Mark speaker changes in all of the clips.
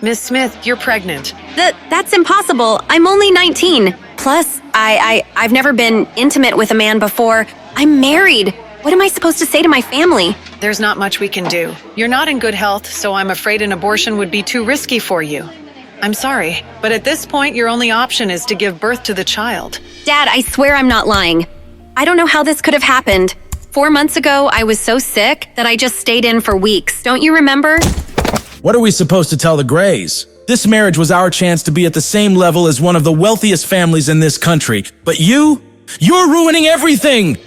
Speaker 1: Miss Smith, you're pregnant.
Speaker 2: That's impossible. I'm only 19. Plus, I've never been intimate with a man before. I'm married. What am I supposed to say to my family?
Speaker 1: There's not much we can do. You're not in good health, so I'm afraid an abortion would be too risky for you. I'm sorry, but at this point, your only option is to give birth to the child.
Speaker 2: Dad, I swear I'm not lying. I don't know how this could have happened. 4 months ago, I was so sick that I just stayed in for weeks. Don't you remember?
Speaker 3: What are we supposed to tell the Grays? This marriage was our chance to be at the same level as one of the wealthiest families in this country. But you're ruining everything!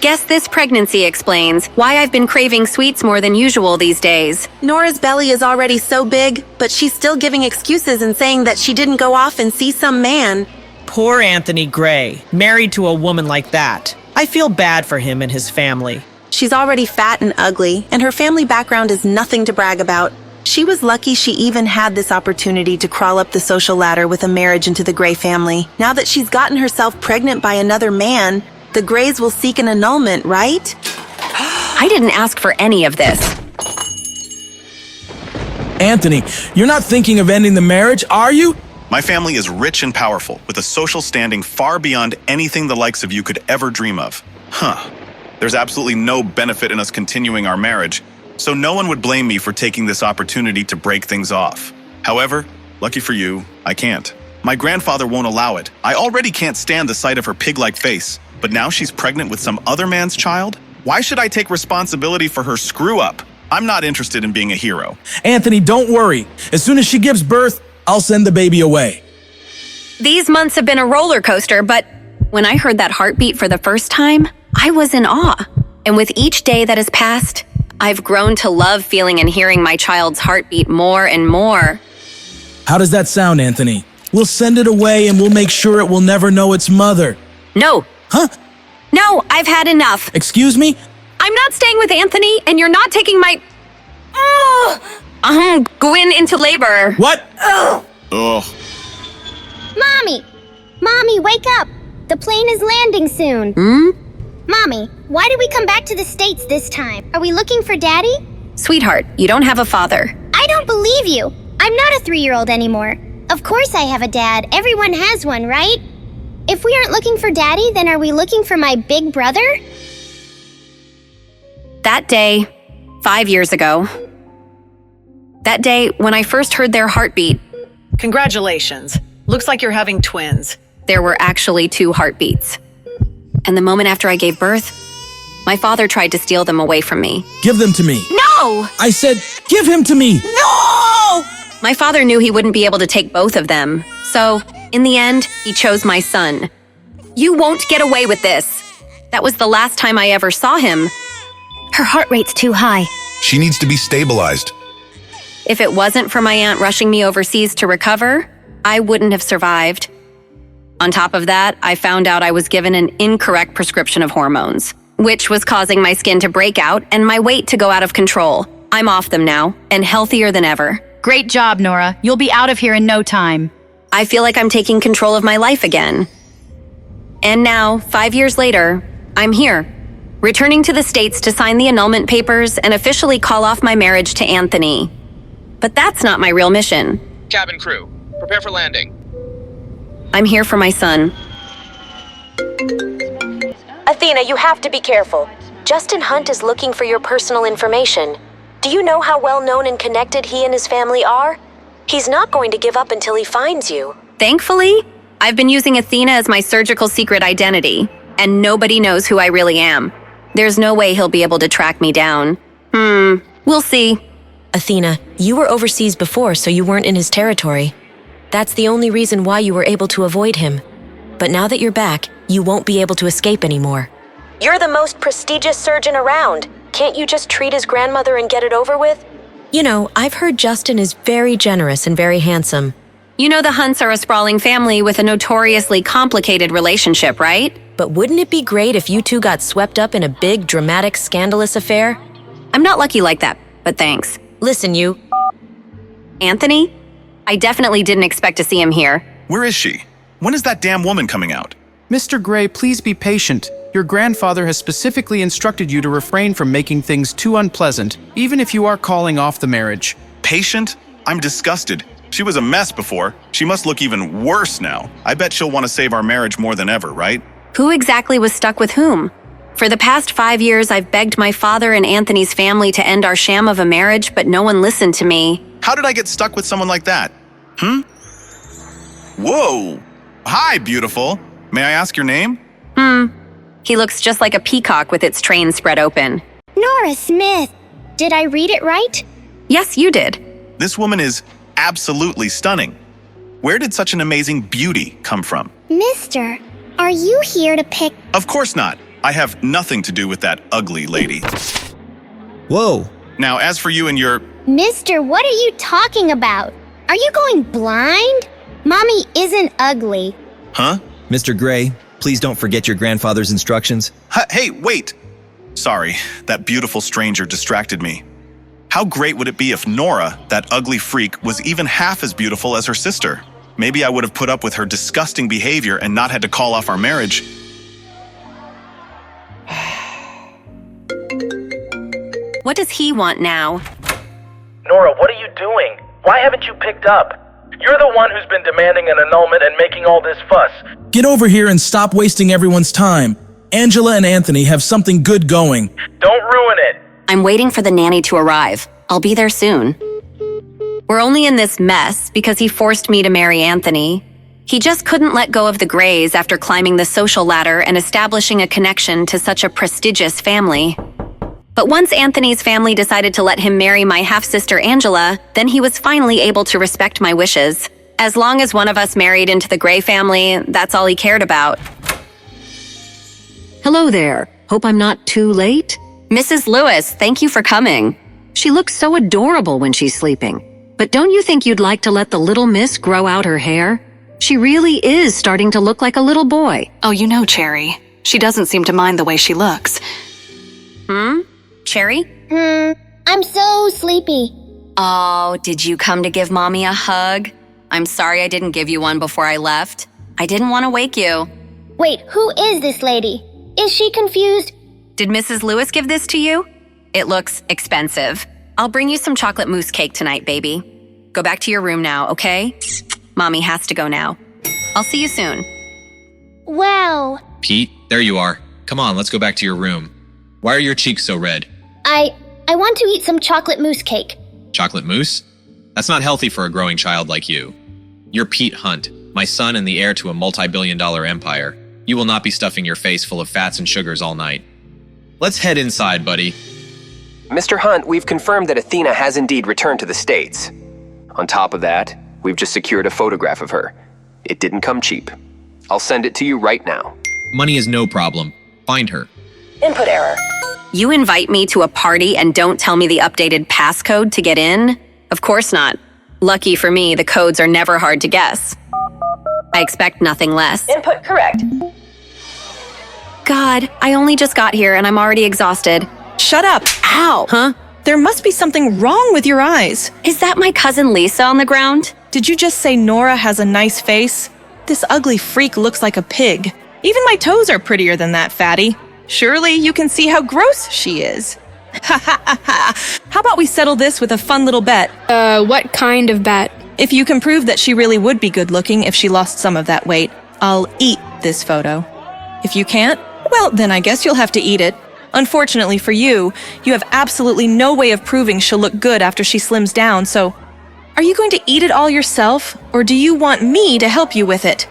Speaker 2: Guess this pregnancy explains why I've been craving sweets more than usual these days.
Speaker 4: Nora's belly is already so big, but she's still giving excuses and saying that she didn't go off and see some man.
Speaker 5: Poor Anthony Gray, married to a woman like that. I feel bad for him and his family.
Speaker 4: She's already fat and ugly, and her family background is nothing to brag about. She was lucky she even had this opportunity to crawl up the social ladder with a marriage into the Gray family. Now that she's gotten herself pregnant by another man, the Grays will seek an annulment, right?
Speaker 2: I didn't ask for any of this.
Speaker 3: Anthony, you're not thinking of ending the marriage, are you?
Speaker 6: My family is rich and powerful, with a social standing far beyond anything the likes of you could ever dream of. There's absolutely no benefit in us continuing our marriage, so no one would blame me for taking this opportunity to break things off. However, lucky for you, I can't. My grandfather won't allow it. I already can't stand the sight of her pig-like face, but now she's pregnant with some other man's child? Why should I take responsibility for her screw-up? I'm not interested in being a hero.
Speaker 3: Anthony, don't worry. As soon as she gives birth, I'll send the baby away.
Speaker 2: These months have been a roller coaster, but when I heard that heartbeat for the first time, I was in awe. And with each day that has passed, I've grown to love feeling and hearing my child's heartbeat more and more.
Speaker 3: How does that sound, Anthony? We'll send it away and we'll make sure it will never know its mother.
Speaker 2: No.
Speaker 3: Huh?
Speaker 2: No, I've had enough.
Speaker 3: Excuse me?
Speaker 2: I'm not staying with Anthony, and you're not taking my... Going into labor.
Speaker 3: What?
Speaker 6: Ugh.
Speaker 7: Mommy, wake up! The plane is landing soon. Mommy, why did we come back to the States this time? Are we looking for Daddy?
Speaker 2: Sweetheart, you don't have a father.
Speaker 7: I don't believe you. I'm not a 3-year-old anymore. Of course I have a dad. Everyone has one, right? If we aren't looking for Daddy, then are we looking for my big brother?
Speaker 2: That day, 5 years ago. That day, when I first heard their heartbeat,
Speaker 1: Congratulations. Looks like you're having twins.
Speaker 2: there were actually 2 heartbeats. And the moment after I gave birth, my father tried to steal them away from me.
Speaker 3: Give them to me.
Speaker 2: No!
Speaker 3: I said, give him to me.
Speaker 2: No! My father knew he wouldn't be able to take both of them. So, in the end, he chose my son. You won't get away with this. That was the last time I ever saw him.
Speaker 7: Her heart rate's too high.
Speaker 8: She needs to be stabilized.
Speaker 2: If it wasn't for my aunt rushing me overseas to recover, I wouldn't have survived. On top of that, I found out I was given an incorrect prescription of hormones, which was causing my skin to break out and my weight to go out of control. I'm off them now, and healthier than ever.
Speaker 9: Great job, Nora. You'll be out of here in no time.
Speaker 2: I feel like I'm taking control of my life again. And now, 5 years later, I'm here, returning to the States to sign the annulment papers and officially call off my marriage to Anthony. But that's not my real mission.
Speaker 10: Cabin crew, prepare for landing.
Speaker 2: I'm here for my son.
Speaker 11: Athena, you have to be careful. Justin Hunt is looking for your personal information. Do you know how well known and connected he and his family are? He's not going to give up until he finds you.
Speaker 2: Thankfully, I've been using Athena as my surgical secret identity, and nobody knows who I really am. There's no way he'll be able to track me down. We'll see.
Speaker 11: Athena, you were overseas before, so you weren't in his territory. That's the only reason why you were able to avoid him. But now that you're back, you won't be able to escape anymore. You're the most prestigious surgeon around. Can't you just treat his grandmother and get it over with? You know, I've heard Justin is very generous and very handsome.
Speaker 2: You know the Hunts are a sprawling family with a notoriously complicated relationship, right?
Speaker 11: But wouldn't it be great if you two got swept up in a big, dramatic, scandalous affair?
Speaker 2: I'm not lucky like that, but thanks.
Speaker 11: Listen, you...
Speaker 2: Anthony? I definitely didn't expect to see him here.
Speaker 6: Where is she? When is that damn woman coming out?
Speaker 12: Mr. Gray, please be patient. Your grandfather has specifically instructed you to refrain from making things too unpleasant, even if you are calling off the marriage.
Speaker 6: Patient? I'm disgusted. She was a mess before. She must look even worse now. I bet she'll want to save our marriage more than ever, right?
Speaker 2: Who exactly was stuck with whom? For the past 5 years, I've begged my father and Anthony's family to end our sham of a marriage, but no one listened to me.
Speaker 6: How did I get stuck with someone like that? Whoa! Hi, beautiful. May I ask your name?
Speaker 2: He looks just like a peacock with its train spread open.
Speaker 7: Nora Smith. Did I read it right?
Speaker 2: Yes, you did.
Speaker 6: This woman is absolutely stunning. Where did such an amazing beauty come from?
Speaker 7: Mister, are you here to pick?
Speaker 6: Of course not. I have nothing to do with that ugly lady.
Speaker 13: Whoa.
Speaker 6: Now, as for you and your...
Speaker 7: Mister, what are you talking about? Are you going blind? Mommy isn't ugly.
Speaker 6: Huh?
Speaker 13: Mr. Gray, please don't forget your grandfather's instructions.
Speaker 6: Hey, wait! Sorry, that beautiful stranger distracted me. How great would it be if Nora, that ugly freak, was even half as beautiful as her sister? Maybe I would have put up with her disgusting behavior and not had to call off our marriage.
Speaker 2: What does he want now?
Speaker 14: Nora, what are you doing? Why haven't you picked up? You're the one who's been demanding an annulment and making all this fuss.
Speaker 3: Get over here and stop wasting everyone's time. Angela and Anthony have something good going.
Speaker 14: Don't ruin it.
Speaker 2: I'm waiting for the nanny to arrive. I'll be there soon. We're only in this mess because he forced me to marry Anthony. He just couldn't let go of the Grays after climbing the social ladder and establishing a connection to such a prestigious family. But once Anthony's family decided to let him marry my half-sister Angela, then he was finally able to respect my wishes. As long as one of us married into the Gray family, that's all he cared about.
Speaker 15: Hello there. Hope I'm not too late.
Speaker 2: Mrs. Lewis, thank you for coming.
Speaker 15: She looks so adorable when she's sleeping. But don't you think you'd like to let the little miss grow out her hair? She really is starting to look like a little boy.
Speaker 1: Oh, you know, Cherry. She doesn't seem to mind the way she looks.
Speaker 2: Cherry?
Speaker 7: I'm so sleepy.
Speaker 2: Oh, did you come to give Mommy a hug? I'm sorry I didn't give you one before I left. I didn't want to wake you.
Speaker 7: Wait, who is this lady? Is she confused?
Speaker 2: Did Mrs. Lewis give this to you? It looks expensive. I'll bring you some chocolate mousse cake tonight, baby. Go back to your room now, okay? Mommy has to go now. I'll see you soon.
Speaker 7: Wow.
Speaker 10: Pete, there you are. Come on, let's go back to your room. Why are your cheeks so red?
Speaker 7: I want to eat some chocolate mousse cake.
Speaker 10: Chocolate mousse? That's not healthy for a growing child like you. You're Pete Hunt, my son and the heir to a multi-billion-dollar empire. You will not be stuffing your face full of fats and sugars all night. Let's head inside, buddy.
Speaker 16: Mr. Hunt, we've confirmed that Athena has indeed returned to the States. On top of that, we've just secured a photograph of her. It didn't come cheap. I'll send it to you right now.
Speaker 10: Money is no problem. Find her.
Speaker 16: Input error.
Speaker 2: You invite me to a party and don't tell me the updated passcode to get in? Of course not. Lucky for me, the codes are never hard to guess. I expect nothing less.
Speaker 16: Input correct.
Speaker 2: God, I only just got here and I'm already exhausted.
Speaker 5: Shut up. Ow.
Speaker 2: Huh?
Speaker 5: There must be something wrong with your eyes.
Speaker 2: Is that my cousin Lisa on the ground?
Speaker 5: Did you just say Nora has a nice face? This ugly freak looks like a pig. Even my toes are prettier than that, fatty. Surely you can see how gross she is. Ha ha ha ha. How about we settle this with a fun little bet?
Speaker 17: What kind of bet?
Speaker 5: If you can prove that she really would be good looking if she lost some of that weight, I'll eat this photo. If you can't, well, then I guess you'll have to eat it. Unfortunately for you, you have absolutely no way of proving she'll look good after she slims down, so are you going to eat it all yourself, or do you want me to help you with it?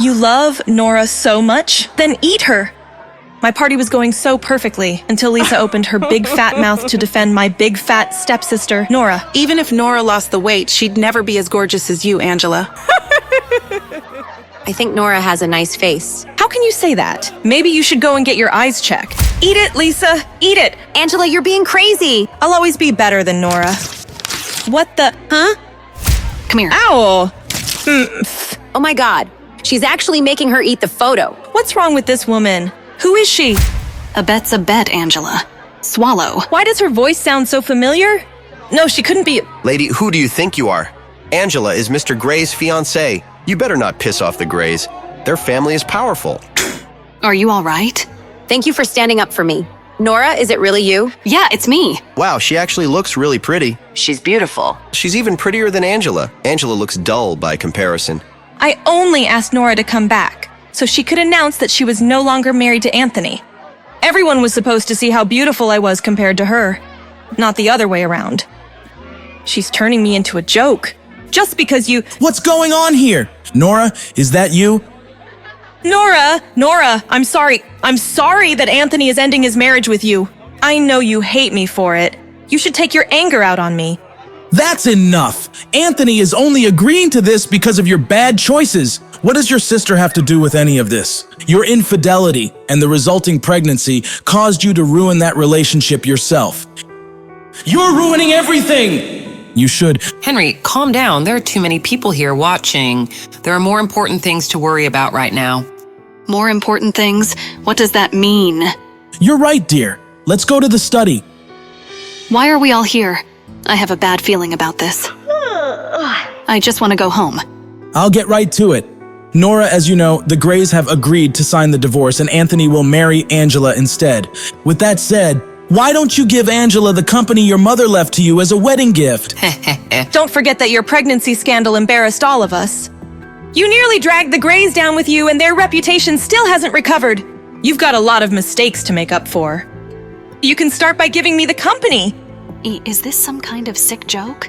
Speaker 5: You love Nora so much? Then eat her! My party was going so perfectly until Lisa opened her big fat mouth to defend my big fat stepsister, Nora.
Speaker 18: Even if Nora lost the weight, she'd never be as gorgeous as you, Angela.
Speaker 2: I think Nora has a nice face.
Speaker 5: How can you say that? Maybe you should go and get your eyes checked. Eat it, Lisa! Eat it!
Speaker 2: Angela, you're being crazy!
Speaker 5: I'll always be better than Nora. What the?
Speaker 2: Huh?
Speaker 1: Come here.
Speaker 5: Ow!
Speaker 2: Oh my God. She's actually making her eat the photo.
Speaker 5: What's wrong with this woman? Who is she?
Speaker 1: A bet's a bet, Angela. Swallow.
Speaker 5: Why does her voice sound so familiar? No, she couldn't be.
Speaker 19: Lady, who do you think you are? Angela is Mr. Gray's fiancée. You better not piss off the Grays. Their family is powerful.
Speaker 1: Are you all right?
Speaker 2: Thank you for standing up for me. Nora, is it really you?
Speaker 15: Yeah, it's me.
Speaker 19: Wow, she actually looks really pretty.
Speaker 15: She's beautiful.
Speaker 19: She's even prettier than Angela. Angela looks dull by comparison.
Speaker 5: I only asked Nora to come back so she could announce that she was no longer married to Anthony. Everyone was supposed to see how beautiful I was compared to her, not the other way around. She's turning me into a joke. Just because you—
Speaker 3: What's going on here? Nora, is that you?
Speaker 5: Nora, I'm sorry. I'm sorry that Anthony is ending his marriage with you. I know you hate me for it. You should take your anger out on me.
Speaker 3: That's enough. Anthony is only agreeing to this because of your bad choices. What does your sister have to do with any of this? Your infidelity and the resulting pregnancy caused you to ruin that relationship yourself. You're ruining everything! You should.
Speaker 20: Henry, calm down. There are too many people here watching. There are more important things to worry about right now.
Speaker 15: More important things? What does that mean?
Speaker 3: You're right, dear. Let's go to the study.
Speaker 15: Why are we all here? I have a bad feeling about this. I just want to go home.
Speaker 3: I'll get right to it. Nora, as you know, the Grays have agreed to sign the divorce and Anthony will marry Angela instead. With that said, why don't you give Angela the company your mother left to you as a wedding gift?
Speaker 5: Don't forget that your pregnancy scandal embarrassed all of us. You nearly dragged the Grays down with you and their reputation still hasn't recovered. You've got a lot of mistakes to make up for. You can start by giving me the company.
Speaker 15: Is this some kind of sick joke?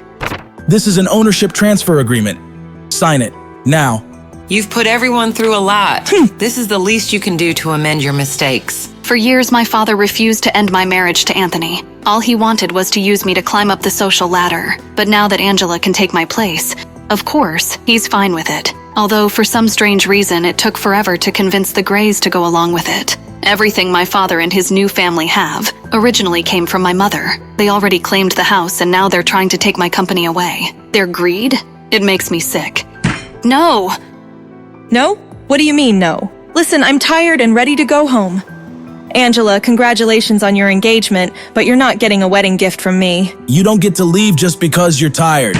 Speaker 3: This is an ownership transfer agreement. Sign it, now.
Speaker 20: You've put everyone through a lot. This is the least you can do to amend your mistakes.
Speaker 15: For years, my father refused to end my marriage to Anthony. All he wanted was to use me to climb up the social ladder. But now that Angela can take my place, of course, he's fine with it. Although for some strange reason, it took forever to convince the Grays to go along with it. Everything my father and his new family have originally came from my mother. They already claimed the house and now they're trying to take my company away. Their greed? It makes me sick. No!
Speaker 5: No? What do you mean, no? Listen, I'm tired and ready to go home. Angela, congratulations on your engagement, but you're not getting a wedding gift from me.
Speaker 3: You don't get to leave just because you're tired.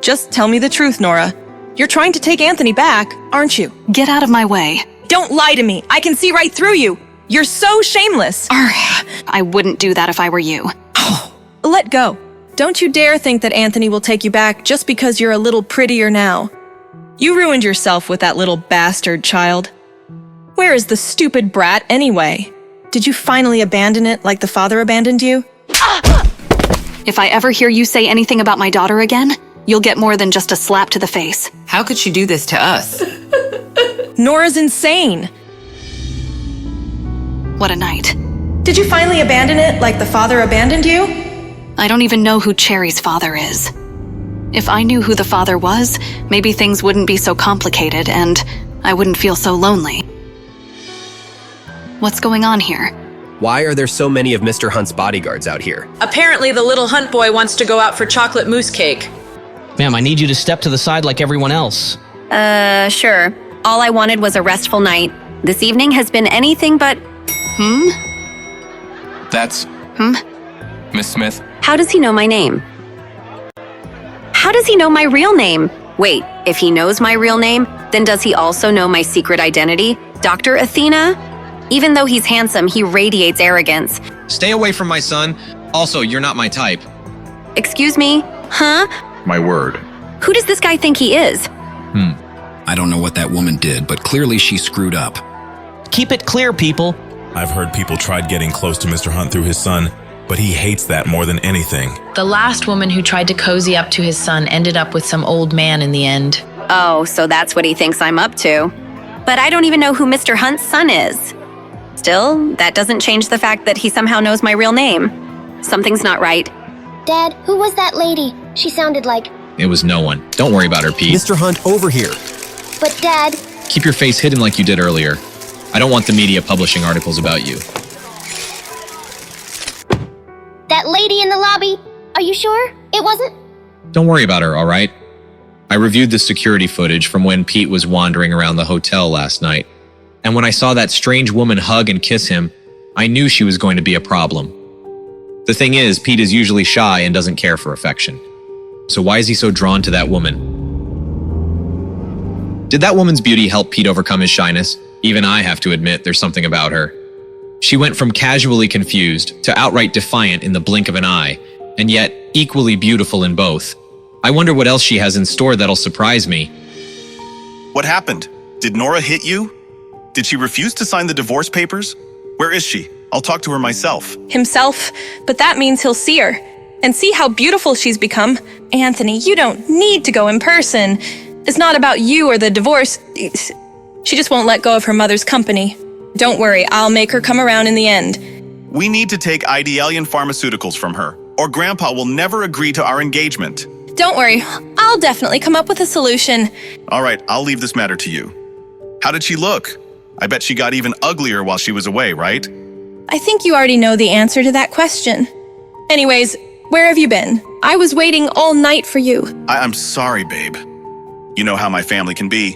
Speaker 5: Just tell me the truth, Nora. You're trying to take Anthony back, aren't you?
Speaker 15: Get out of my way.
Speaker 5: Don't lie to me. I can see right through you. You're so shameless.
Speaker 15: I wouldn't do that if I were you.
Speaker 5: Let go. Don't you dare think that Anthony will take you back just because you're a little prettier now. You ruined yourself with that little bastard child. Where is the stupid brat anyway? Did you finally abandon it like the father abandoned you?
Speaker 15: If I ever hear you say anything about my daughter again, you'll get more than just a slap to the face.
Speaker 20: How could she do this to us?
Speaker 5: Nora's insane.
Speaker 15: What a night.
Speaker 5: Did you finally abandon it like the father abandoned you?
Speaker 15: I don't even know who Cherry's father is. If I knew who the father was, maybe things wouldn't be so complicated and I wouldn't feel so lonely. What's going on here?
Speaker 16: Why are there so many of Mr. Hunt's bodyguards out here?
Speaker 21: Apparently the little Hunt boy wants to go out for chocolate mousse cake.
Speaker 22: Ma'am, I need you to step to the side like everyone else.
Speaker 2: Sure. All I wanted was a restful night. This evening has been anything but...
Speaker 23: That's... Miss Smith.
Speaker 2: How does he know my name? How does he know my real name? Wait, if he knows my real name, then does he also know my secret identity? Dr. Athena? Even though he's handsome, he radiates arrogance.
Speaker 10: Stay away from my son. Also, you're not my type.
Speaker 2: Excuse me? Huh?
Speaker 8: My word.
Speaker 2: Who does this guy think he is?
Speaker 24: I don't know what that woman did, but clearly she screwed up.
Speaker 22: Keep it clear, people.
Speaker 8: I've heard people tried getting close to Mr. Hunt through his son, but he hates that more than anything.
Speaker 25: The last woman who tried to cozy up to his son ended up with some old man in the end.
Speaker 2: Oh, so that's what he thinks I'm up to. But I don't even know who Mr. Hunt's son is. Still, that doesn't change the fact that he somehow knows my real name. Something's not right.
Speaker 7: Dad, who was that lady? She sounded like...
Speaker 10: It was no one. Don't worry about her, Pete.
Speaker 19: Mr. Hunt, over here.
Speaker 7: But Dad...
Speaker 10: Keep your face hidden like you did earlier. I don't want the media publishing articles about you.
Speaker 7: That lady in the lobby? Are you sure? It wasn't?
Speaker 10: Don't worry about her, all right? I reviewed the security footage from when Pete was wandering around the hotel last night. And when I saw that strange woman hug and kiss him, I knew she was going to be a problem. The thing is, Pete is usually shy and doesn't care for affection. So why is he so drawn to that woman? Did that woman's beauty help Pete overcome his shyness? Even I have to admit there's something about her. She went from casually confused to outright defiant in the blink of an eye, and yet equally beautiful in both. I wonder what else she has in store that'll surprise me.
Speaker 6: What happened? Did Nora hit you? Did she refuse to sign the divorce papers? Where is she? I'll talk to her myself.
Speaker 5: Himself, but that means he'll see her. And see how beautiful she's become. Anthony, you don't need to go in person. It's not about you or the divorce. She just won't let go of her mother's company. Don't worry, I'll make her come around in the end.
Speaker 6: We need to take Idealian Pharmaceuticals from her, or Grandpa will never agree to our engagement.
Speaker 5: Don't worry, I'll definitely come up with a solution.
Speaker 6: All right, I'll leave this matter to you. How did she look? I bet she got even uglier while she was away, right?
Speaker 5: I think you already know the answer to that question. Anyways, where have you been? I was waiting all night for you.
Speaker 6: I'm sorry, babe. You know how my family can be.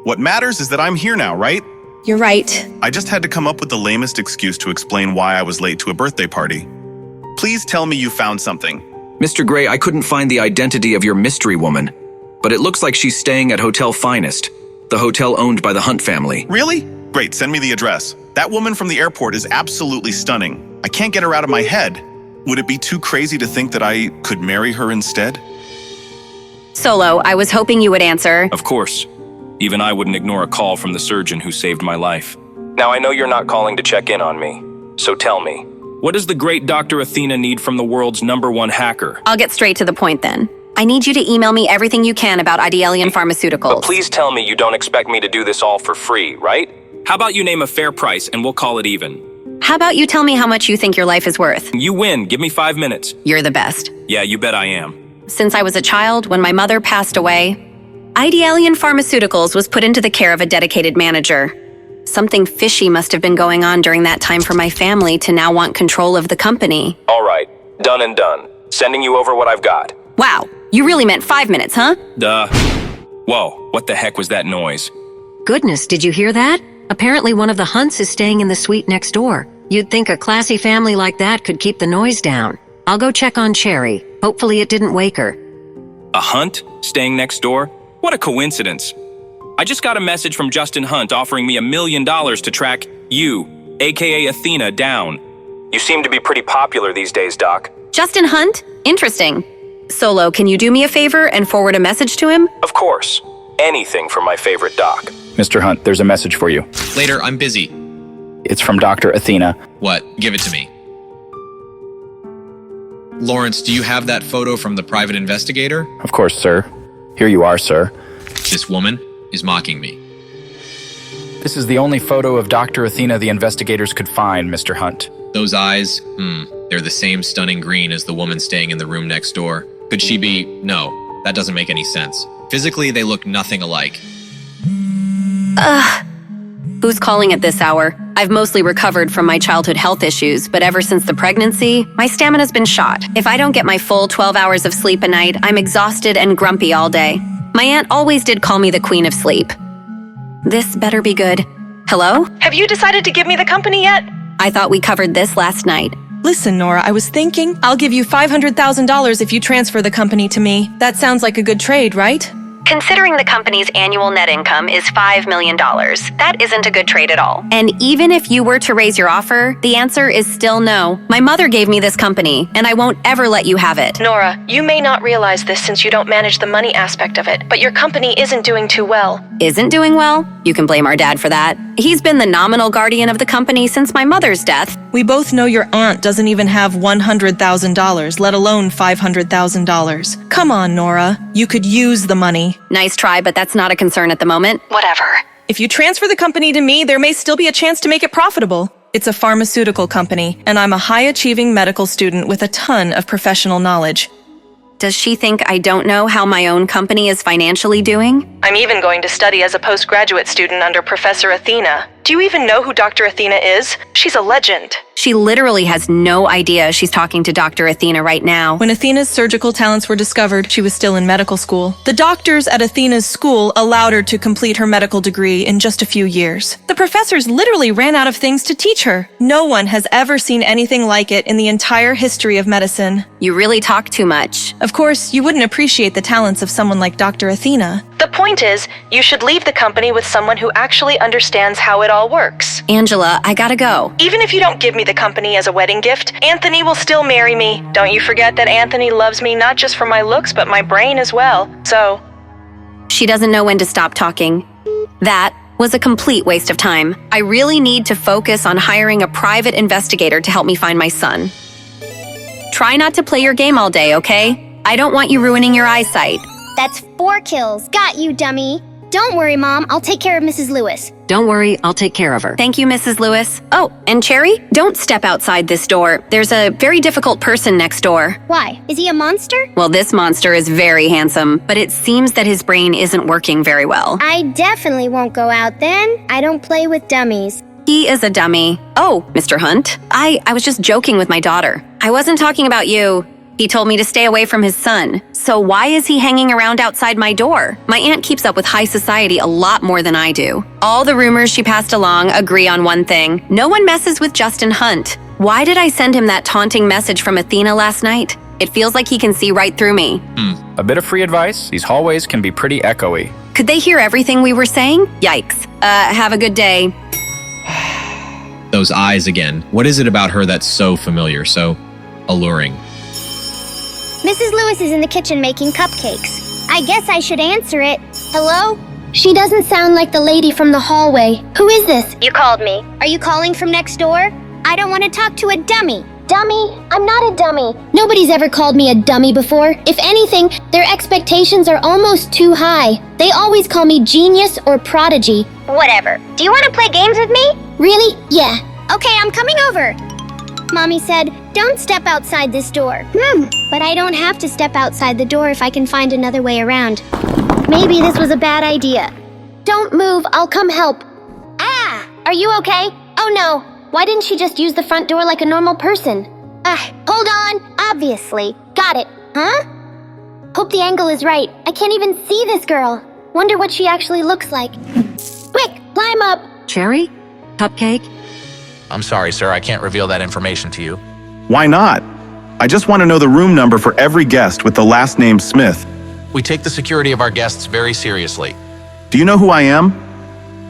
Speaker 6: What matters is that I'm here now, right?
Speaker 5: You're right.
Speaker 6: I just had to come up with the lamest excuse to explain why I was late to a birthday party. Please tell me you found something.
Speaker 24: Mr. Gray, I couldn't find the identity of your mystery woman, but it looks like she's staying at Hotel Finest, the hotel owned by the Hunt family.
Speaker 6: Really? Great, send me the address. That woman from the airport is absolutely stunning. I can't get her out of my head. Would it be too crazy to think that I could marry her instead?
Speaker 2: Solo, I was hoping you would answer.
Speaker 24: Of course. Even I wouldn't ignore a call from the surgeon who saved my life. Now, I know you're not calling to check in on me, so tell me, what does the great Dr. Athena need from the world's #1 hacker?
Speaker 2: I'll get straight to the point then. I need you to email me everything you can about Idealian Pharmaceuticals.
Speaker 24: But please tell me you don't expect me to do this all for free, right? How about you name a fair price and we'll call it even?
Speaker 2: How about you tell me how much you think your life is worth?
Speaker 24: You win. Give me 5 minutes.
Speaker 2: You're the best.
Speaker 24: Yeah, you bet I am.
Speaker 2: Since I was a child, when my mother passed away, Idealian Pharmaceuticals was put into the care of a dedicated manager. Something fishy must have been going on during that time for my family to now want control of the company.
Speaker 24: All right. Done and done. Sending you over what I've got.
Speaker 2: Wow, you really meant 5 minutes, huh?
Speaker 24: Duh. Whoa, what the heck was that noise?
Speaker 4: Goodness, did you hear that? Apparently one of the Hunts is staying in the suite next door. You'd think a classy family like that could keep the noise down. I'll go check on Cherry. Hopefully it didn't wake her.
Speaker 24: A Hunt? Staying next door? What a coincidence. I just got a message from Justin Hunt offering me $1 million to track you, aka Athena, down. You seem to be pretty popular these days, Doc.
Speaker 2: Justin Hunt? Interesting. Solo, can you do me a favor and forward a message to him?
Speaker 24: Of course. Anything for my favorite Doc.
Speaker 9: Mr. Hunt, there's a message for you.
Speaker 10: Later, I'm busy.
Speaker 9: It's from Dr. Athena.
Speaker 10: What? Give it to me. Lawrence, do you have that photo from the private investigator?
Speaker 9: Of course, sir. Here you are, sir.
Speaker 10: This woman is mocking me.
Speaker 9: This is the only photo of Dr. Athena the investigators could find, Mr. Hunt.
Speaker 10: Those eyes, they're the same stunning green as the woman staying in the room next door. Could she be? No, that doesn't make any sense. Physically, they look nothing alike.
Speaker 2: Who's calling at this hour? I've mostly recovered from my childhood health issues, but ever since the pregnancy, my stamina's been shot. If I don't get my full 12 hours of sleep a night, I'm exhausted and grumpy all day. My aunt always did call me the Queen of Sleep. This better be good. Hello?
Speaker 5: Have you decided to give me the company yet?
Speaker 2: I thought we covered this last night.
Speaker 5: Listen, Nora, I was thinking I'll give you $500,000 if you transfer the company to me. That sounds like a good trade, right?
Speaker 2: Considering the company's annual net income is $5 million, that isn't a good trade at all. And even if you were to raise your offer, the answer is still no. My mother gave me this company, and I won't ever let you have it.
Speaker 5: Nora, you may not realize this since you don't manage the money aspect of it, but your company isn't doing too well.
Speaker 2: Isn't doing well? You can blame our dad for that. He's been the nominal guardian of the company since my mother's death.
Speaker 5: We both know your aunt doesn't even have $100,000, let alone $500,000. Come on, Nora. You could use the money.
Speaker 2: Nice try, but that's not a concern at the moment.
Speaker 5: Whatever. If you transfer the company to me, there may still be a chance to make it profitable. It's a pharmaceutical company, and I'm a high-achieving medical student with a ton of professional knowledge.
Speaker 2: Does she think I don't know how my own company is financially doing?
Speaker 5: I'm even going to study as a postgraduate student under Professor Athena. Do you even know who Dr. Athena is? She's a legend.
Speaker 2: She literally has no idea she's talking to Dr. Athena right now.
Speaker 5: When Athena's surgical talents were discovered, she was still in medical school. The doctors at Athena's school allowed her to complete her medical degree in just a few years. The professors literally ran out of things to teach her. No one has ever seen anything like it in the entire history of medicine.
Speaker 2: You really talk too much.
Speaker 5: Of course, you wouldn't appreciate the talents of someone like Dr. Athena. The point point is, you should leave the company with someone who actually understands how it all works.
Speaker 2: Angela, I gotta go.
Speaker 5: Even if you don't give me the company as a wedding gift, Anthony will still marry me. Don't you forget that Anthony loves me not just for my looks, but my brain as well. So...
Speaker 2: She doesn't know when to stop talking. That was a complete waste of time. I really need to focus on hiring a private investigator to help me find my son. Try not to play your game all day, okay? I don't want you ruining your eyesight.
Speaker 7: That's 4 kills. Got you, dummy. Don't worry, Mom. I'll take care of Mrs. Lewis.
Speaker 4: Don't worry, I'll take care of her.
Speaker 2: Thank you, Mrs. Lewis. Oh, and Cherry, don't step outside this door. There's a very difficult person next door.
Speaker 7: Why? Is he a monster?
Speaker 2: Well, this monster is very handsome, but it seems that his brain isn't working very well.
Speaker 7: I definitely won't go out then. I don't play with dummies.
Speaker 2: He is a dummy. Oh, Mr. Hunt, I was just joking with my daughter. I wasn't talking about you. He told me to stay away from his son. So why is he hanging around outside my door? My aunt keeps up with high society a lot more than I do. All the rumors she passed along agree on one thing. No one messes with Justin Hunt. Why did I send him that taunting message from Athena last night? It feels like he can see right through me.
Speaker 9: A bit of free advice. These hallways can be pretty echoey.
Speaker 2: Could they hear everything we were saying? Yikes. Have a good day.
Speaker 10: Those eyes again. What is it about her that's so familiar, so alluring?
Speaker 7: Mrs. Lewis is in the kitchen making cupcakes. I guess I should answer it. Hello? She doesn't sound like the lady from the hallway. Who is this? You called me. Are you calling from next door? I don't want to talk to a dummy. Dummy? I'm not a dummy. Nobody's ever called me a dummy before. If anything, their expectations are almost too high. They always call me genius or prodigy. Whatever. Do you want to play games with me? Really? Yeah. Okay, I'm coming over. Mommy said, don't step outside this door. But I don't have to step outside the door if I can find another way around. Maybe this was a bad idea. Don't move, I'll come help. Ah! Are you okay? Oh no. Why didn't she just use the front door like a normal person? Hold on. Obviously. Got it. Huh? Hope the angle is right. I can't even see this girl. Wonder what she actually looks like. Quick, climb up.
Speaker 4: Cherry? Cupcake?
Speaker 11: I'm sorry, sir. I can't reveal that information to you.
Speaker 6: Why not? I just want to know the room number for every guest with the last name Smith.
Speaker 11: We take the security of our guests very seriously.
Speaker 6: Do you know who I am?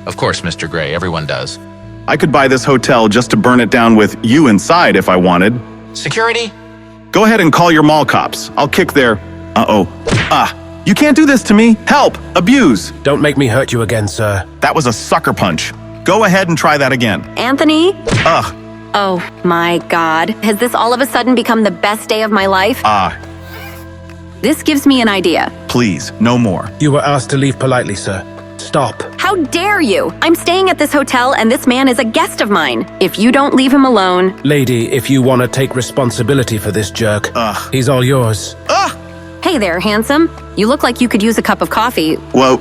Speaker 11: Of course, Mr. Gray. Everyone does.
Speaker 6: I could buy this hotel just to burn it down with you inside if I wanted.
Speaker 11: Security?
Speaker 6: Go ahead and call your mall cops. I'll kick their... You can't do this to me. Help! Abuse!
Speaker 12: Don't make me hurt you again, sir.
Speaker 6: That was a sucker punch. Go ahead and try that again.
Speaker 2: Anthony?
Speaker 6: Ugh.
Speaker 2: Oh my God. Has this all of a sudden become the best day of my life? This gives me an idea.
Speaker 6: Please, no more.
Speaker 12: You were asked to leave politely, sir. Stop.
Speaker 2: How dare you? I'm staying at this hotel and this man is a guest of mine. If you don't leave him alone...
Speaker 12: Lady, if you want to take responsibility for this jerk, he's all yours.
Speaker 2: Hey there, handsome. You look like you could use a cup of coffee.
Speaker 6: Whoa,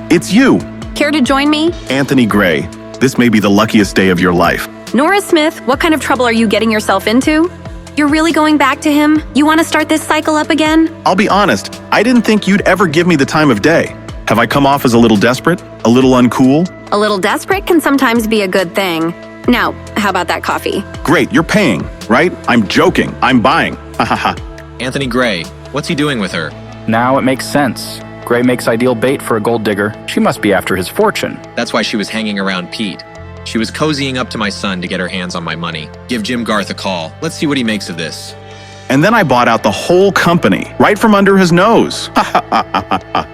Speaker 6: It's you.
Speaker 2: Care to join me?
Speaker 6: Anthony Gray. This may be the luckiest day of your life.
Speaker 2: Nora Smith, what kind of trouble are you getting yourself into? You're really going back to him? You want to start this cycle up again?
Speaker 6: I'll be honest, I didn't think you'd ever give me the time of day. Have I come off as a little desperate? A little uncool?
Speaker 2: A little desperate can sometimes be a good thing. Now, how about that coffee?
Speaker 6: Great, you're paying, right? I'm joking. I'm buying. Ha ha ha.
Speaker 10: Anthony Gray, what's he doing with her?
Speaker 9: Now it makes sense. Gray makes ideal bait for a gold digger. She must be after his fortune.
Speaker 10: That's why she was hanging around Pete. She was cozying up to my son to get her hands on my money. Give Jim Garth a call. Let's see what he makes of this.
Speaker 6: And then I bought out the whole company, right from under his nose.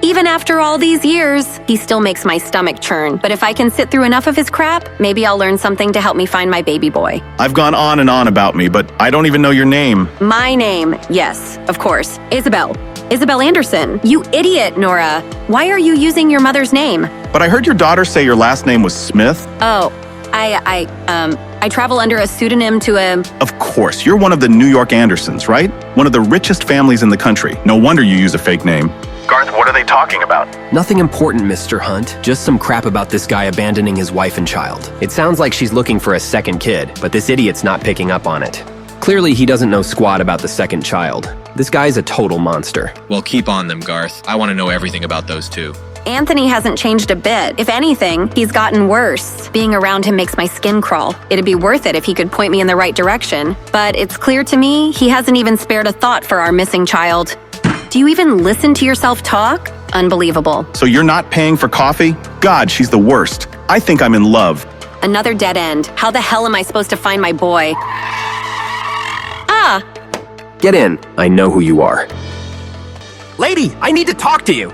Speaker 2: Even after all these years, he still makes my stomach churn. But if I can sit through enough of his crap, maybe I'll learn something to help me find my baby boy.
Speaker 6: I've gone on and on about me, but I don't even know your name.
Speaker 2: My name, yes, of course. Isabel. Isabel Anderson. You idiot, Nora. Why are you using your mother's name?
Speaker 6: But I heard your daughter say your last name was Smith.
Speaker 2: Oh, I travel under a pseudonym to a...
Speaker 6: Of course, you're one of the New York Andersons, right? One of the richest families in the country. No wonder you use a fake name. Garth, what are they talking about?
Speaker 16: Nothing important, Mr. Hunt. Just some crap about this guy abandoning his wife and child. It sounds like she's looking for a second kid, but this idiot's not picking up on it. Clearly, he doesn't know squat about the second child. This guy's a total monster.
Speaker 10: Well, keep on them, Garth. I want to know everything about those two.
Speaker 2: Anthony hasn't changed a bit. If anything, he's gotten worse. Being around him makes my skin crawl. It'd be worth it if he could point me in the right direction. But it's clear to me he hasn't even spared a thought for our missing child. Do you even listen to yourself talk? Unbelievable.
Speaker 6: So you're not paying for coffee? God, she's the worst. I think I'm in love.
Speaker 2: Another dead end. How the hell am I supposed to find my boy? Ah!
Speaker 16: Get in. I know who you are. Lady, I need to talk to you.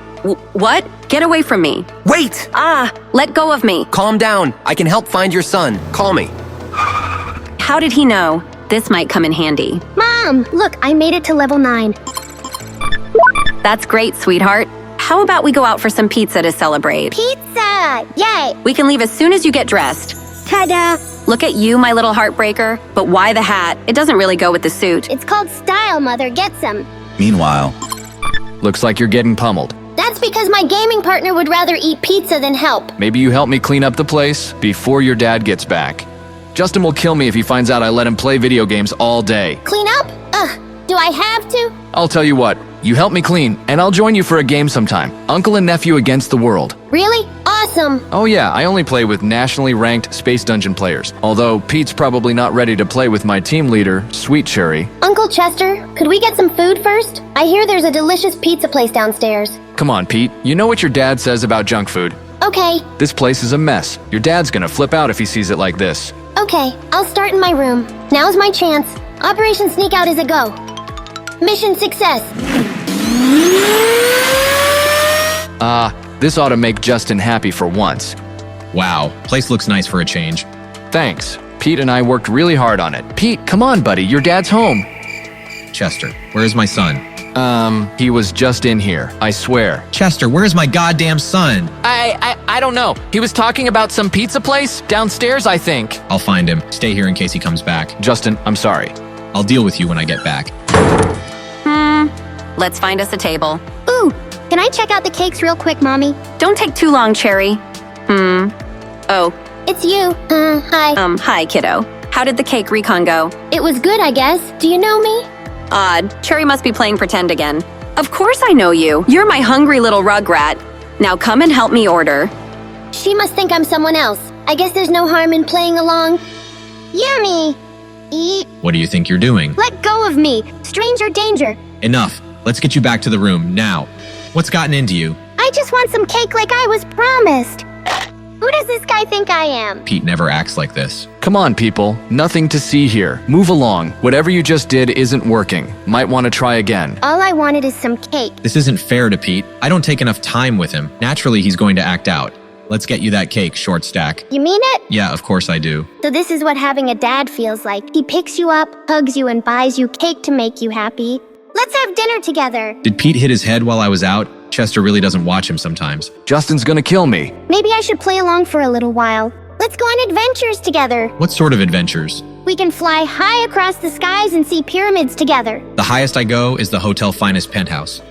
Speaker 2: What? Get away from me.
Speaker 16: Wait!
Speaker 2: Ah! Let go of me.
Speaker 16: Calm down. I can help find your son. Call me.
Speaker 2: How did he know? This might come in handy.
Speaker 7: Mom, look, I made it to level 9.
Speaker 2: That's great, sweetheart. How about we go out for some pizza to celebrate?
Speaker 7: Pizza! Yay!
Speaker 2: We can leave as soon as you get dressed.
Speaker 7: Ta-da!
Speaker 2: Look at you, my little heartbreaker. But why the hat? It doesn't really go with the suit.
Speaker 7: It's called style, Mother. Get some.
Speaker 9: Meanwhile, looks like you're getting pummeled.
Speaker 7: That's because my gaming partner would rather eat pizza than help.
Speaker 9: Maybe you help me clean up the place before your dad gets back. Justin will kill me if he finds out I let him play video games all day.
Speaker 7: Clean up? Ugh, do I have to?
Speaker 9: I'll tell you what, you help me clean, and I'll join you for a game sometime. Uncle and nephew against the world.
Speaker 7: Really? Awesome.
Speaker 9: Oh yeah, I only play with nationally ranked Space Dungeon players. Although Pete's probably not ready to play with my team leader, Sweet Cherry.
Speaker 7: Uncle Chester, could we get some food first? I hear there's a delicious pizza place downstairs.
Speaker 9: Come on, Pete. You know what your dad says about junk food.
Speaker 7: Okay.
Speaker 9: This place is a mess. Your dad's gonna flip out if he sees it like this.
Speaker 7: Okay, I'll start in my room. Now's my chance. Operation Sneak Out is a go. Mission success.
Speaker 9: This ought to make Justin happy for once.
Speaker 10: Wow, place looks nice for a change.
Speaker 9: Thanks. Pete and I worked really hard on it. Pete, come on, buddy. Your dad's home.
Speaker 10: Chester, where's my son?
Speaker 9: He was just in here. I swear.
Speaker 10: Chester, where's my goddamn son?
Speaker 9: I don't know. He was talking about some pizza place downstairs, I think.
Speaker 10: I'll find him. Stay here in case he comes back.
Speaker 9: Justin, I'm sorry.
Speaker 10: I'll deal with you when I get back.
Speaker 2: Let's find us a table.
Speaker 7: Ooh, can I check out the cakes real quick, Mommy?
Speaker 2: Don't take too long, Cherry. Oh.
Speaker 7: It's you. Hi.
Speaker 2: Hi, kiddo. How did the cake recon go?
Speaker 7: It was good, I guess. Do you know me?
Speaker 2: Odd. Cherry must be playing pretend again. Of course I know you. You're my hungry little rugrat. Now come and help me order.
Speaker 7: She must think I'm someone else. I guess there's no harm in playing along. Yummy! Eat.
Speaker 10: What do you think you're doing?
Speaker 7: Let go of me. Stranger danger.
Speaker 10: Enough. Let's get you back to the room, now. What's gotten into you?
Speaker 7: I just want some cake like I was promised. Who does this guy think I am?
Speaker 10: Pete never acts like this.
Speaker 9: Come on, people. Nothing to see here. Move along. Whatever you just did isn't working. Might want to try again.
Speaker 7: All I wanted is some cake.
Speaker 10: This isn't fair to Pete. I don't take enough time with him. Naturally, he's going to act out. Let's get you that cake, short stack.
Speaker 7: You mean it?
Speaker 10: Yeah, of course I do.
Speaker 7: So this is what having a dad feels like. He picks you up, hugs you, and buys you cake to make you happy. Let's have dinner together.
Speaker 10: Did Pete hit his head while I was out? Chester really doesn't watch him sometimes.
Speaker 9: Justin's gonna kill me.
Speaker 7: Maybe I should play along for a little while. Let's go on adventures together.
Speaker 10: What sort of adventures?
Speaker 7: We can fly high across the skies and see pyramids together.
Speaker 10: The highest I go is the hotel finest penthouse.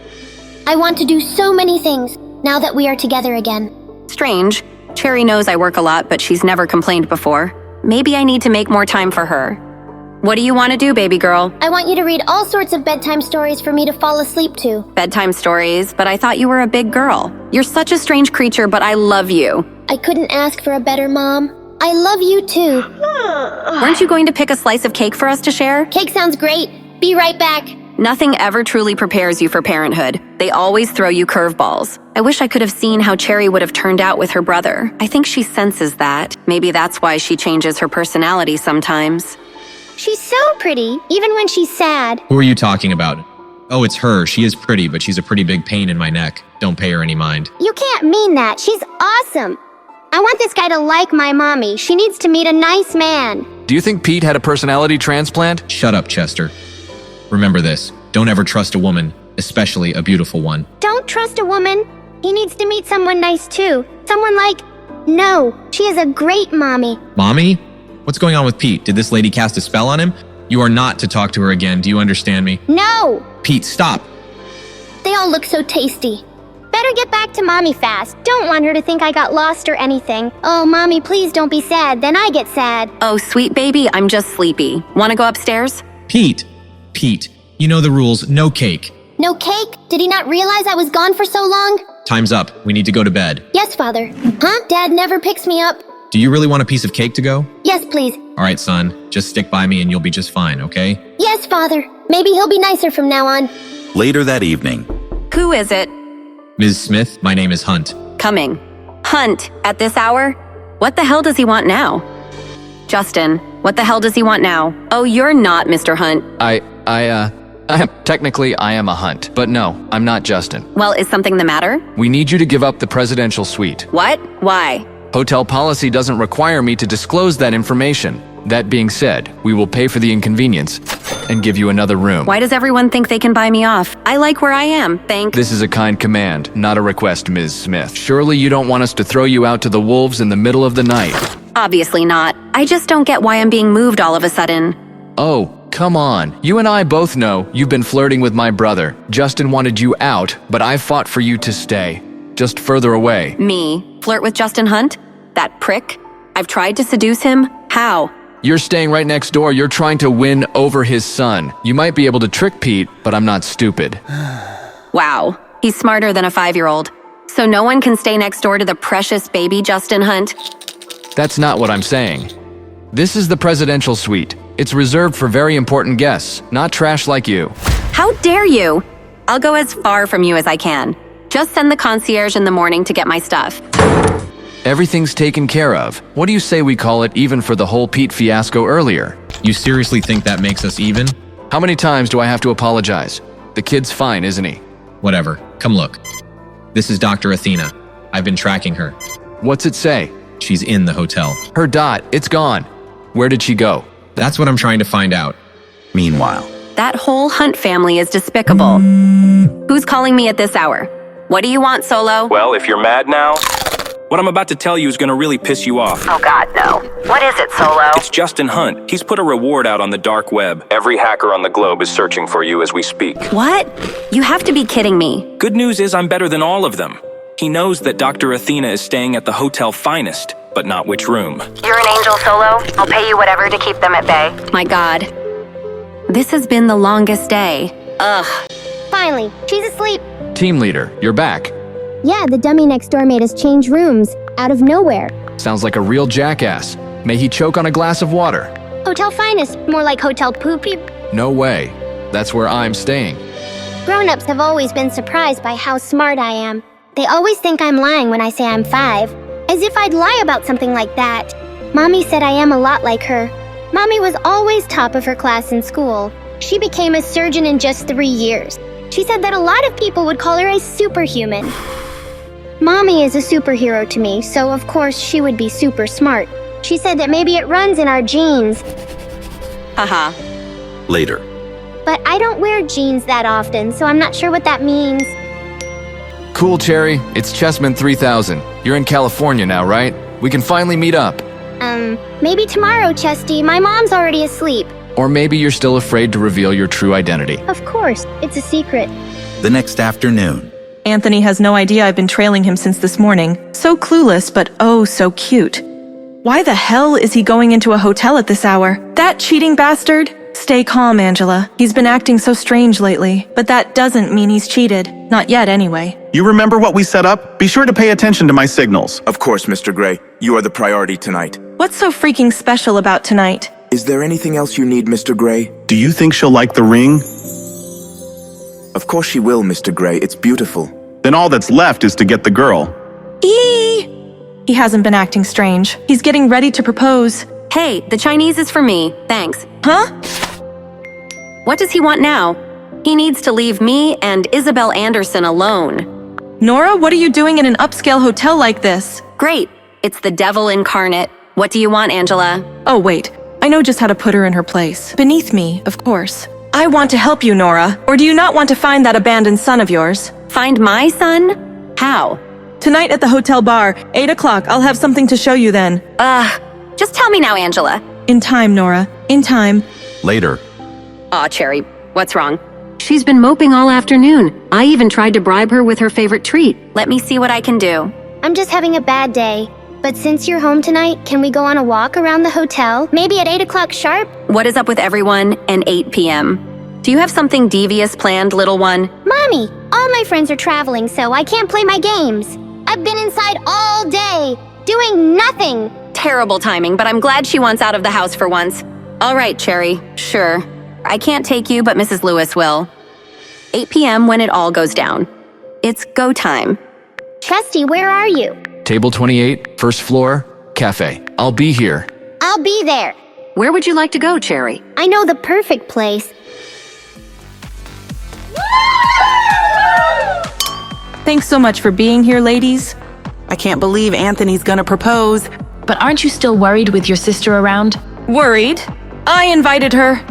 Speaker 7: I want to do so many things now that we are together again.
Speaker 2: Strange. Cherry knows I work a lot, but she's never complained before. Maybe I need to make more time for her. What do you want to do, baby girl?
Speaker 7: I want you to read all sorts of bedtime stories for me to fall asleep to.
Speaker 2: Bedtime stories, but I thought you were a big girl. You're such a strange creature, but I love you.
Speaker 7: I couldn't ask for a better mom. I love you too.
Speaker 2: Weren't you going to pick a slice of cake for us to share?
Speaker 7: Cake sounds great. Be right back.
Speaker 2: Nothing ever truly prepares you for parenthood. They always throw you curveballs. I wish I could have seen how Cherry would have turned out with her brother. I think she senses that. Maybe that's why she changes her personality sometimes.
Speaker 7: She's so pretty, even when she's sad.
Speaker 10: Who are you talking about? Oh, it's her. She is pretty, but she's a pretty big pain in my neck. Don't pay her any mind.
Speaker 7: You can't mean that. She's awesome. I want this guy to like my mommy. She needs to meet a nice man.
Speaker 9: Do you think Pete had a personality transplant?
Speaker 10: Shut up, Chester. Remember this. Don't ever trust a woman, especially a beautiful one.
Speaker 7: Don't trust a woman. He needs to meet someone nice too. Someone like... No, she is a great mommy.
Speaker 10: Mommy? What's going on with Pete? Did this lady cast a spell on him? You are not to talk to her again. Do you understand me?
Speaker 7: No!
Speaker 10: Pete, stop!
Speaker 7: They all look so tasty. Better get back to mommy fast. Don't want her to think I got lost or anything. Oh, mommy, please don't be sad. Then I get sad.
Speaker 2: Oh, sweet baby, I'm just sleepy. Want to go upstairs?
Speaker 10: Pete! Pete, you know the rules. No cake.
Speaker 7: No cake? Did he not realize I was gone for so long?
Speaker 10: Time's up. We need to go to bed.
Speaker 7: Yes, Father. Huh? Dad never picks me up.
Speaker 10: Do you really want a piece of cake to go?
Speaker 7: Yes, please.
Speaker 10: All right, son. Just stick by me and you'll be just fine, okay?
Speaker 7: Yes, Father. Maybe he'll be nicer from now on.
Speaker 1: Later that evening.
Speaker 2: Who is it?
Speaker 10: Ms. Smith, my name is Hunt.
Speaker 2: Coming. Hunt, at this hour? What the hell does he want now? Justin, what the hell does he want now? Oh, you're not Mr. Hunt.
Speaker 9: Technically, I am a Hunt, but no, I'm not Justin.
Speaker 2: Well, is something the matter?
Speaker 9: We need you to give up the presidential suite.
Speaker 2: What? Why?
Speaker 9: Hotel policy doesn't require me to disclose that information. That being said, we will pay for the inconvenience and give you another room.
Speaker 2: Why does everyone think they can buy me off? I like where I am, thank—
Speaker 9: This is a kind command, not a request, Ms. Smith. Surely you don't want us to throw you out to the wolves in the middle of the night.
Speaker 2: Obviously not. I just don't get why I'm being moved all of a sudden.
Speaker 9: Oh, come on. You and I both know you've been flirting with my brother. Justin wanted you out, but I fought for you to stay. Just further away.
Speaker 2: Me? Flirt with Justin Hunt? That prick? I've tried to seduce him? How?
Speaker 9: You're staying right next door. You're trying to win over his son. You might be able to trick Pete, but I'm not stupid.
Speaker 2: Wow. He's smarter than a 5-year-old. So no one can stay next door to the precious baby Justin Hunt?
Speaker 9: That's not what I'm saying. This is the presidential suite. It's reserved for very important guests, not trash like you.
Speaker 2: How dare you? I'll go as far from you as I can. Just send the concierge in the morning to get my stuff.
Speaker 9: Everything's taken care of. What do you say we call it even for the whole Pete fiasco earlier?
Speaker 10: You seriously think that makes us even?
Speaker 9: How many times do I have to apologize? The kid's fine, isn't he?
Speaker 10: Whatever. Come look. This is Dr. Athena. I've been tracking her.
Speaker 9: What's it say?
Speaker 10: She's in the hotel.
Speaker 9: Her dot, it's gone. Where did she go?
Speaker 10: That's what I'm trying to find out.
Speaker 6: Meanwhile,
Speaker 2: that whole Hunt family is despicable. Who's calling me at this hour? What do you want, Solo?
Speaker 24: Well, if you're mad now, what I'm about to tell you is gonna really piss you off.
Speaker 2: Oh God, no. What is it, Solo?
Speaker 24: It's Justin Hunt. He's put a reward out on the dark web. Every hacker on the globe is searching for you as we speak.
Speaker 2: What? You have to be kidding me.
Speaker 24: Good news is I'm better than all of them. He knows that Dr. Athena is staying at the Hotel Finest, but not which room.
Speaker 2: You're an angel, Solo. I'll pay you whatever to keep them at bay. My God. This has been the longest day. Ugh.
Speaker 7: Finally, she's asleep.
Speaker 9: Team leader, you're back.
Speaker 7: Yeah, the dummy next door made us change rooms, out of nowhere.
Speaker 9: Sounds like a real jackass. May he choke on a glass of water.
Speaker 7: Hotel Finest, more like Hotel Poopy.
Speaker 9: No way. That's where I'm staying.
Speaker 7: Grown-ups have always been surprised by how smart I am. They always think I'm lying when I say I'm 5, as if I'd lie about something like that. Mommy said I am a lot like her. Mommy was always top of her class in school. She became a surgeon in just 3 years. She said that a lot of people would call her a superhuman. Mommy is a superhero to me, so of course she would be super smart. She said that maybe it runs in our genes.
Speaker 2: Haha.
Speaker 6: later.
Speaker 7: But I don't wear jeans that often, so I'm not sure what that means.
Speaker 9: Cool, Cherry. It's Chessman 3000. You're in California now, right? We can finally meet up.
Speaker 7: Maybe tomorrow, Chesty. My mom's already asleep.
Speaker 9: Or maybe you're still afraid to reveal your true identity.
Speaker 7: Of course, it's a secret.
Speaker 6: The next afternoon.
Speaker 5: Anthony has no idea I've been trailing him since this morning. So clueless, but oh so cute. Why the hell is he going into a hotel at this hour? That cheating bastard? Stay calm, Angela. He's been acting so strange lately, but that doesn't mean he's cheated. Not yet, anyway.
Speaker 6: You remember what we set up? Be sure to pay attention to my signals.
Speaker 1: Of course, Mr. Gray. You are the priority tonight.
Speaker 5: What's so freaking special about tonight?
Speaker 1: Is there anything else you need, Mr. Gray?
Speaker 6: Do you think she'll like the ring?
Speaker 1: Of course she will, Mr. Gray. It's beautiful.
Speaker 6: Then all that's left is to get the girl.
Speaker 5: He hasn't been acting strange. He's getting ready to propose.
Speaker 2: Hey, the Chinese is for me. Thanks.
Speaker 5: Huh?
Speaker 2: What does he want now? He needs to leave me and Isabel Anderson alone.
Speaker 5: Nora, what are you doing in an upscale hotel like this?
Speaker 2: Great. It's the devil incarnate. What do you want, Angela?
Speaker 5: Oh, wait. I know just how to put her in her place. Beneath me, of course. I want to help you, Nora. Or do you not want to find that abandoned son of yours?
Speaker 2: Find my son? How?
Speaker 5: Tonight at the hotel bar, 8 o'clock. I'll have something to show you then.
Speaker 2: Just tell me now, Angela.
Speaker 5: In time, Nora. In time.
Speaker 6: Later.
Speaker 2: Aw, Cherry. What's wrong?
Speaker 4: She's been moping all afternoon. I even tried to bribe her with her favorite treat.
Speaker 2: Let me see what I can do.
Speaker 7: I'm just having a bad day. But since you're home tonight, can we go on a walk around the hotel? Maybe at 8 o'clock sharp?
Speaker 2: What is up with everyone and 8 p.m.? Do you have something devious planned, little one?
Speaker 7: Mommy, all my friends are traveling, so I can't play my games. I've been inside all day, doing nothing.
Speaker 2: Terrible timing, but I'm glad she wants out of the house for once. All right, Cherry. Sure. I can't take you, but Mrs. Lewis will. 8 p.m. when it all goes down. It's go time.
Speaker 7: Chesty, where are you?
Speaker 9: Table 28, first floor, cafe. I'll be here.
Speaker 7: I'll be there.
Speaker 4: Where would you like to go, Cherry?
Speaker 7: I know the perfect place.
Speaker 5: Thanks so much for being here, ladies.
Speaker 3: I can't believe Anthony's gonna propose.
Speaker 25: But aren't you still worried with your sister around?
Speaker 5: Worried? I invited her.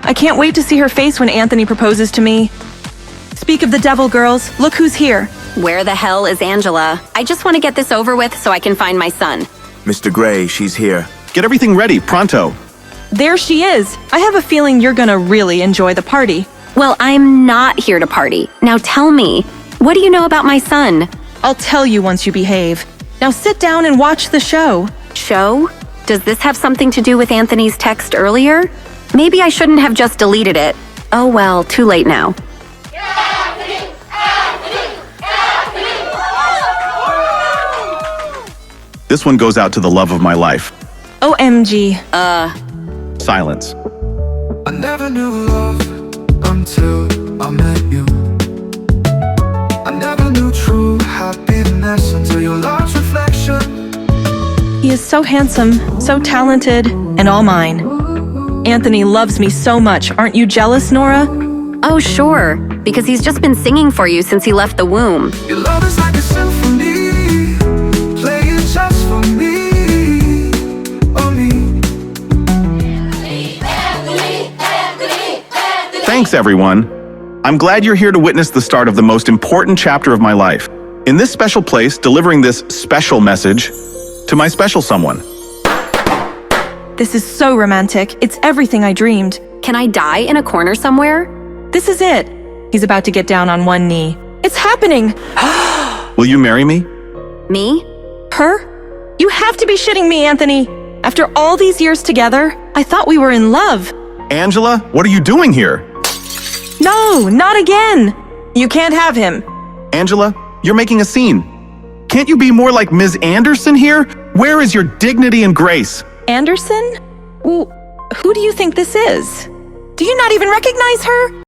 Speaker 5: I can't wait to see her face when Anthony proposes to me. Speak of the devil, girls. Look who's here.
Speaker 2: Where the hell is Angela? I just want to get this over with so I can find my son.
Speaker 1: Mr. Gray, she's here.
Speaker 6: Get everything ready, pronto.
Speaker 5: There she is. I have a feeling you're gonna really enjoy the party.
Speaker 2: Well, I'm not here to party. Now tell me, what do you know about my son?
Speaker 5: I'll tell you once you behave. Now sit down and watch the show.
Speaker 2: Show? Does this have something to do with Anthony's text earlier? Maybe I shouldn't have just deleted it. Oh well, too late now.
Speaker 6: This one goes out to the love of my life.
Speaker 5: OMG.
Speaker 6: Silence.
Speaker 13: I never knew love until I met you. I never knew true happiness until your love's reflection.
Speaker 5: He is so handsome, so talented, and all mine. Anthony loves me so much. Aren't you jealous, Nora?
Speaker 2: Oh, sure, because he's just been singing for you since he left the womb.
Speaker 13: Your love is like a symphony, playing just for me, oh me.
Speaker 6: Thanks, everyone. I'm glad you're here to witness the start of the most important chapter of my life. In this special place, delivering this special message to my special someone.
Speaker 5: This is so romantic. It's everything I dreamed.
Speaker 2: Can I die in a corner somewhere?
Speaker 5: This is it. He's about to get down on one knee. It's happening!
Speaker 6: Will you marry me?
Speaker 2: Me?
Speaker 5: Her? You have to be shitting me, Anthony. After all these years together, I thought we were in love.
Speaker 6: Angela, what are you doing here?
Speaker 5: No, not again. You can't have him.
Speaker 6: Angela, you're making a scene. Can't you be more like Ms. Anderson here? Where is your dignity and grace?
Speaker 5: Anderson? Who do you think this is? Do you not even recognize her?